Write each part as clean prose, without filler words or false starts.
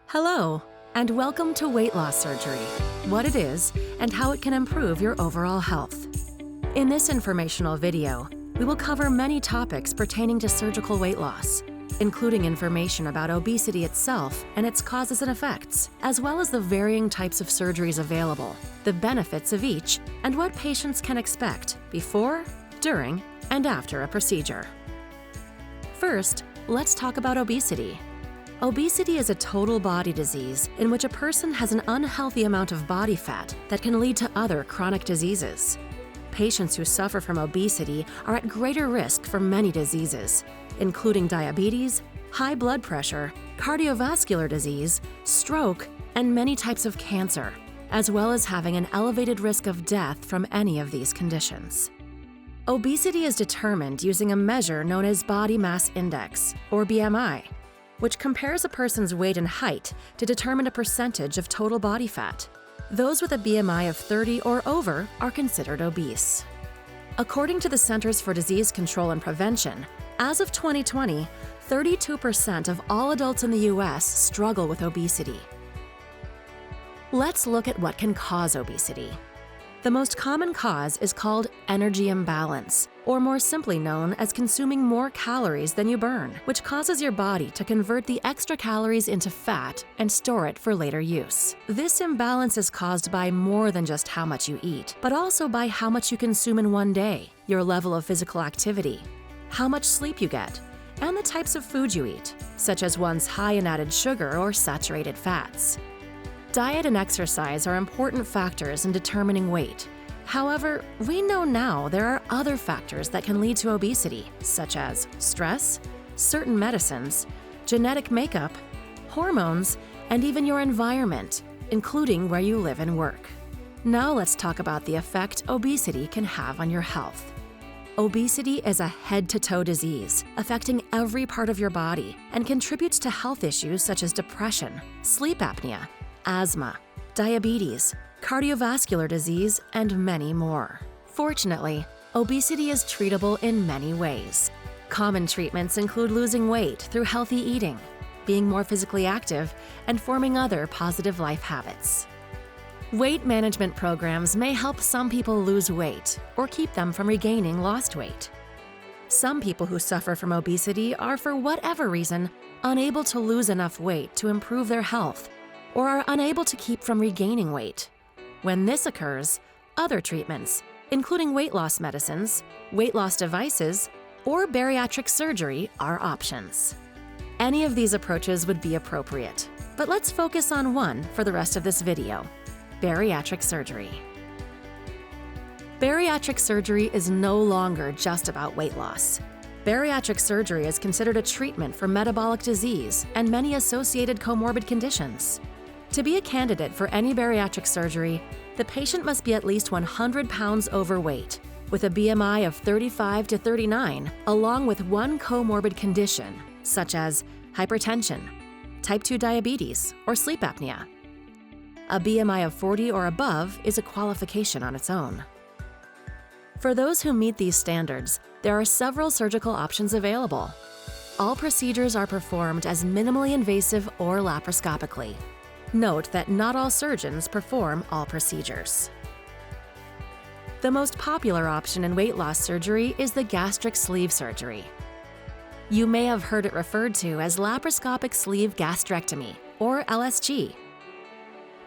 Hello, and welcome to weight loss surgery, what it is and how it can improve your overall health. In this informational video, we will cover many topics pertaining to surgical weight loss, including information about obesity itself and its causes and effects, as well as the varying types of surgeries available, the benefits of each, and what patients can expect before, during, and after a procedure. First, let's talk about obesity. Obesity is a total body disease in which a person has an unhealthy amount of body fat that can lead to other chronic diseases. Patients who suffer from obesity are at greater risk for many diseases, including diabetes, high blood pressure, cardiovascular disease, stroke, and many types of cancer, as well as having an elevated risk of death from any of these conditions. Obesity is determined using a measure known as body mass index, or BMI, which compares a person's weight and height to determine a percentage of total body fat. Those with a BMI of 30 or over are considered obese. According to the Centers for Disease Control and Prevention, as of 2020, 32% of all adults in the U.S. struggle with obesity. Let's look at what can cause obesity. The most common cause is called energy imbalance, or more simply known as consuming more calories than you burn, which causes your body to convert the extra calories into fat and store it for later use. This imbalance is caused by more than just how much you eat, but also by how much you consume in one day, your level of physical activity, how much sleep you get, and the types of food you eat, such as ones high in added sugar or saturated fats. Diet and exercise are important factors in determining weight. However, we know now there are other factors that can lead to obesity, such as stress, certain medicines, genetic makeup, hormones, and even your environment, including where you live and work. Now let's talk about the effect obesity can have on your health. Obesity is a head-to-toe disease affecting every part of your body and contributes to health issues such as depression, sleep apnea, asthma, diabetes, cardiovascular disease, and many more. Fortunately, obesity is treatable in many ways. Common treatments include losing weight through healthy eating, being more physically active, and forming other positive life habits. Weight management programs may help some people lose weight or keep them from regaining lost weight. Some people who suffer from obesity are, for whatever reason, unable to lose enough weight to improve their health, or are unable to keep from regaining weight. When this occurs, other treatments, including weight loss medicines, weight loss devices, or bariatric surgery are options. Any of these approaches would be appropriate, but let's focus on one for the rest of this video: bariatric surgery. Bariatric surgery is no longer just about weight loss. Bariatric surgery is considered a treatment for metabolic disease and many associated comorbid conditions. To be a candidate for any bariatric surgery, the patient must be at least 100 pounds overweight, with a BMI of 35 to 39, along with one comorbid condition, such as hypertension, type 2 diabetes, or sleep apnea. A BMI of 40 or above is a qualification on its own. For those who meet these standards, there are several surgical options available. All procedures are performed as minimally invasive or laparoscopically. Note that not all surgeons perform all procedures. The most popular option in weight loss surgery is the gastric sleeve surgery. You may have heard it referred to as laparoscopic sleeve gastrectomy, or LSG.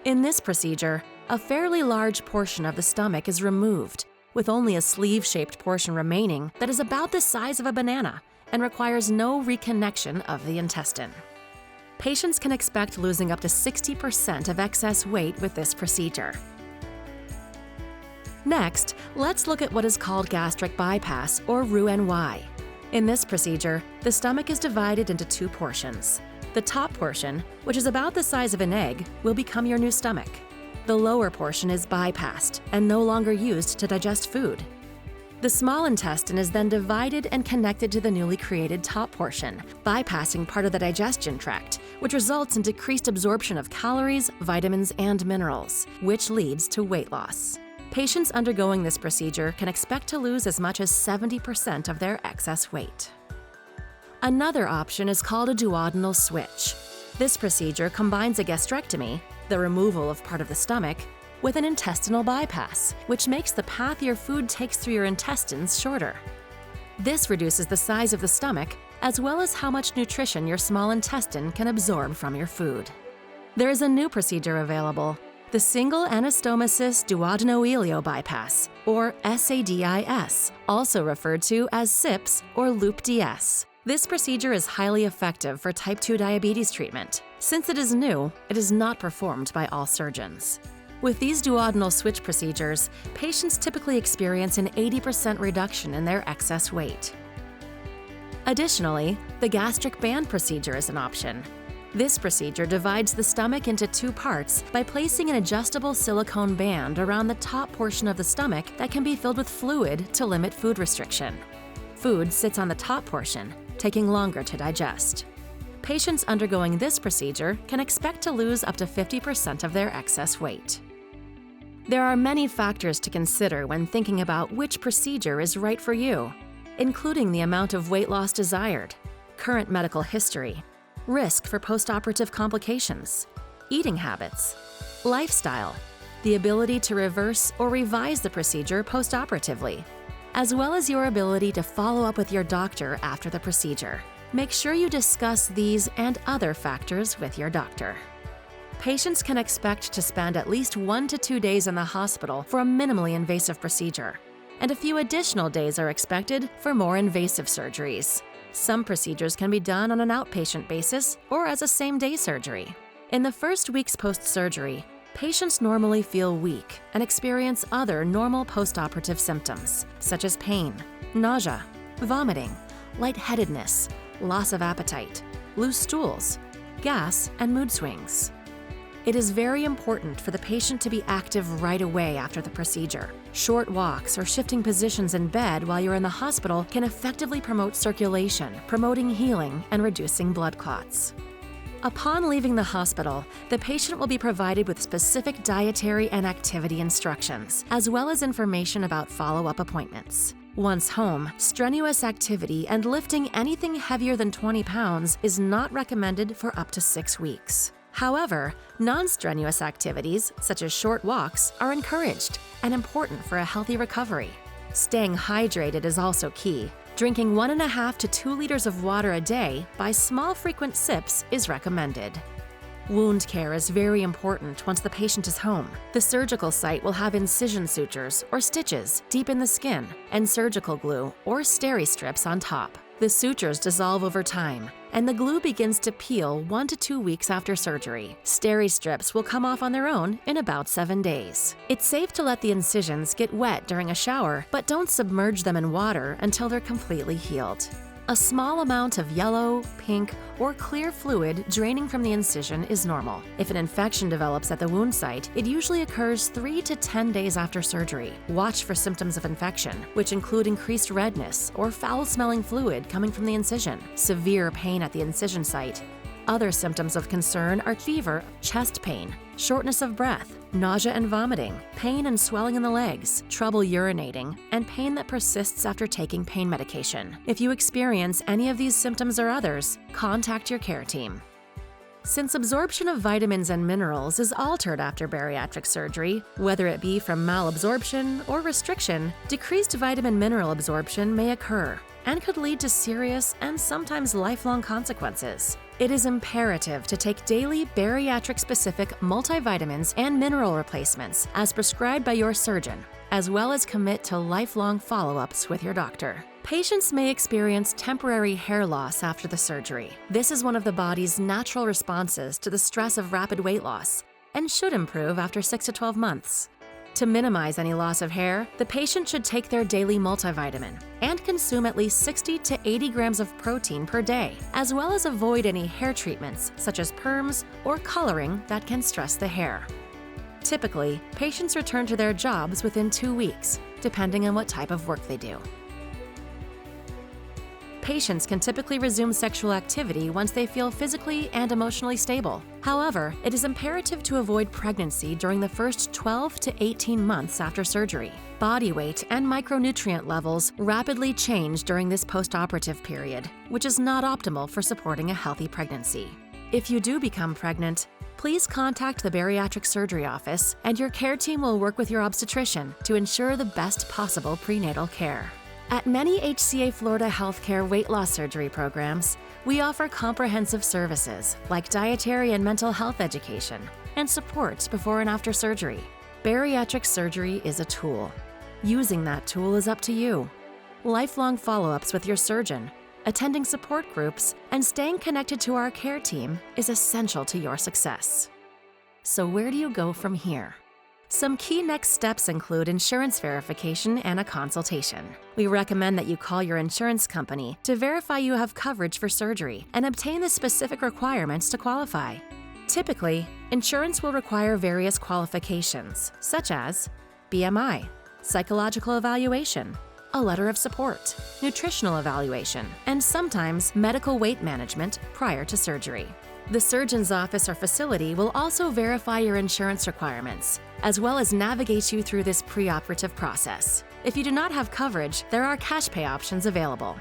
In this procedure, a fairly large portion of the stomach is removed, with only a sleeve-shaped portion remaining that is about the size of a banana and requires no reconnection of the intestine. Patients can expect losing up to 60% of excess weight with this procedure. Next, let's look at what is called gastric bypass, or Roux-en-Y. In this procedure, the stomach is divided into two portions. The top portion, which is about the size of an egg, will become your new stomach. The lower portion is bypassed and no longer used to digest food. The small intestine is then divided and connected to the newly created top portion, bypassing part of the digestion tract, which results in decreased absorption of calories, vitamins, and minerals, which leads to weight loss. Patients undergoing this procedure can expect to lose as much as 70% of their excess weight. Another option is called a duodenal switch. This procedure combines a gastrectomy, the removal of part of the stomach, with an intestinal bypass, which makes the path your food takes through your intestines shorter. This reduces the size of the stomach, as well as how much nutrition your small intestine can absorb from your food. There is a new procedure available, the single anastomosis duodenal bypass, or SADIS, also referred to as SIPS or Loop DS. This procedure is highly effective for type 2 diabetes treatment. Since it is new, it is not performed by all surgeons. With these duodenal switch procedures, patients typically experience an 80% reduction in their excess weight. Additionally, the gastric band procedure is an option. This procedure divides the stomach into two parts by placing an adjustable silicone band around the top portion of the stomach that can be filled with fluid to limit food restriction. Food sits on the top portion, taking longer to digest. Patients undergoing this procedure can expect to lose up to 50% of their excess weight. There are many factors to consider when thinking about which procedure is right for you, including the amount of weight loss desired, current medical history, risk for postoperative complications, eating habits, lifestyle, the ability to reverse or revise the procedure postoperatively, as well as your ability to follow up with your doctor after the procedure. Make sure you discuss these and other factors with your doctor. Patients can expect to spend at least 1 to 2 days in the hospital for a minimally invasive procedure, and a few additional days are expected for more invasive surgeries. Some procedures can be done on an outpatient basis or as a same-day surgery. In the first weeks post-surgery, patients normally feel weak and experience other normal postoperative symptoms, such as pain, nausea, vomiting, lightheadedness, loss of appetite, loose stools, gas, and mood swings. It is very important for the patient to be active right away after the procedure. Short walks or shifting positions in bed while you're in the hospital can effectively promote circulation, promoting healing and reducing blood clots. Upon leaving the hospital, the patient will be provided with specific dietary and activity instructions, as well as information about follow-up appointments. Once home, strenuous activity and lifting anything heavier than 20 pounds is not recommended for up to 6 weeks. However, non-strenuous activities, such as short walks, are encouraged and important for a healthy recovery. Staying hydrated is also key. Drinking 1.5 to 2 liters of water a day by small frequent sips is recommended. Wound care is very important once the patient is home. The surgical site will have incision sutures or stitches deep in the skin and surgical glue or steri strips on top. The sutures dissolve over time, and the glue begins to peel 1 to 2 weeks after surgery. Steri strips will come off on their own in about 7 days. It's safe to let the incisions get wet during a shower, but don't submerge them in water until they're completely healed. A small amount of yellow, pink, or clear fluid draining from the incision is normal. If an infection develops at the wound site, it usually occurs 3 to 10 days after surgery. Watch for symptoms of infection, which include increased redness or foul-smelling fluid coming from the incision, severe pain at the incision site. Other symptoms of concern are fever, chest pain, shortness of breath, nausea and vomiting, pain and swelling in the legs, trouble urinating, and pain that persists after taking pain medication. If you experience any of these symptoms or others, contact your care team. Since absorption of vitamins and minerals is altered after bariatric surgery, whether it be from malabsorption or restriction, decreased vitamin-mineral absorption may occur and could lead to serious and sometimes lifelong consequences. It is imperative to take daily bariatric-specific multivitamins and mineral replacements as prescribed by your surgeon, as well as commit to lifelong follow-ups with your doctor. Patients may experience temporary hair loss after the surgery. This is one of the body's natural responses to the stress of rapid weight loss and should improve after 6 to 12 months. To minimize any loss of hair, the patient should take their daily multivitamin and consume at least 60 to 80 grams of protein per day, as well as avoid any hair treatments such as perms or coloring that can stress the hair. Typically, patients return to their jobs within 2 weeks, depending on what type of work they do. Patients can typically resume sexual activity once they feel physically and emotionally stable. However, it is imperative to avoid pregnancy during the first 12 to 18 months after surgery. Body weight and micronutrient levels rapidly change during this postoperative period, which is not optimal for supporting a healthy pregnancy. If you do become pregnant, please contact the Bariatric Surgery office and your care team will work with your obstetrician to ensure the best possible prenatal care. At many HCA Florida healthcare weight loss surgery programs, we offer comprehensive services like dietary and mental health education and support before and after surgery. Bariatric surgery is a tool. Using that tool is up to you. Lifelong follow-ups with your surgeon, attending support groups, and staying connected to our care team is essential to your success. So where do you go from here? Some key next steps include insurance verification and a consultation. We recommend that you call your insurance company to verify you have coverage for surgery and obtain the specific requirements to qualify. Typically, insurance will require various qualifications, such as BMI, psychological evaluation, a letter of support, nutritional evaluation, and sometimes medical weight management prior to surgery. The surgeon's office or facility will also verify your insurance requirements, as well as navigate you through this preoperative process. If you do not have coverage, there are cash pay options available.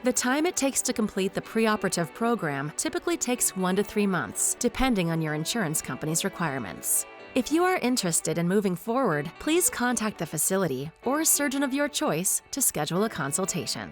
The time it takes to complete the preoperative program typically takes 1 to 3 months, depending on your insurance company's requirements. If you are interested in moving forward, please contact the facility or a surgeon of your choice to schedule a consultation.